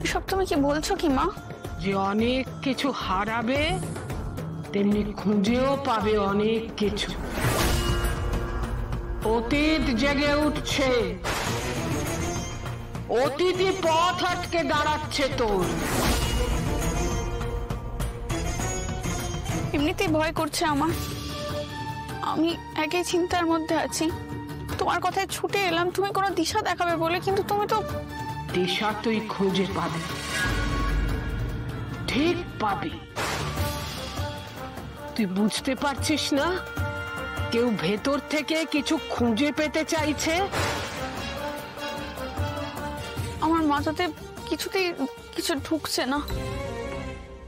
এসব তুমি কি বলছো কি মা? যে অনেক কিছু হারাবে তেমনি খুঁজেও পাবে অনেক কিছু। অতীত জেগে উঠছে, অতীতই পথ আটকে দাঁড়াচ্ছে তোর। এমনিতেই ভয় করছে আমার, আমি একই চিন্তার মধ্যে আছি। তোমার কথায় ছুটে এলাম তুমি কোনো দিশা দেখাবে বলে, কিন্তু তুমি তো। দিশা তুই খুঁজে পাবি, ঠিক পাবি। তুই বুঝতে পারছিস না কেউ ভেতর থেকে কিছু খুঁজে পেতে চাইছে? আমার মাথাতে কিছুতেই কিছু ঢুকছে না।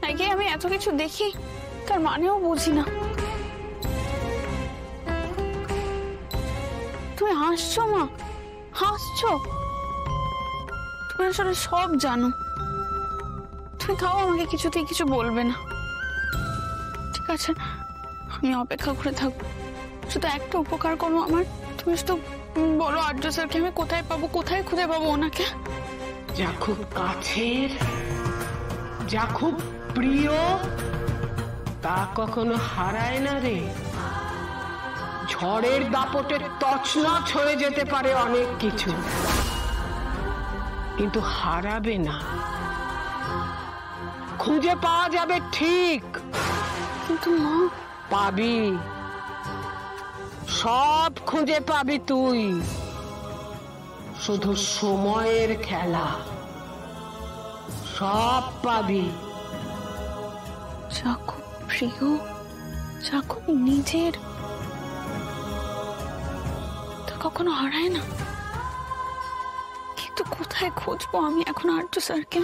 আগে আমি এত কিছু দেখি, তার মানেও বুঝি না। তুমি হাসছো মা, হাসছো? তুমি আসলে সব জানো। তুমি তাও আমাকে কিছুতেই কিছু বলবে না। ঠিক আছে, আমি অপেক্ষা করে থাকবো। শুধু একটা উপকার করো আমার, তুমি শুধু বলো আর্য স্যারকে আমি কোথায় পাবো, কোথায় খুঁজে পাবো ওনাকে। যা খুব কাছের, যা খুব প্রিয়, তা কখনো হারায় না রে। ঝড়ের দাপটে তছনছ হয়ে যেতে পারে অনেক কিছু, কিন্তু হারাবে না। খুঁজে পাওয়া যাবে ঠিক, কিন্তু মা। পাবি, সব খুঁজে পাবি তুই। শুধু সময়ের খেলা, সব পাবি। যা খুব প্রিয়, যা খুব নিজের, তা কখনো হারায় না। কিন্তু কোথায় খুঁজবো আমি এখন আর্য স্যারকে?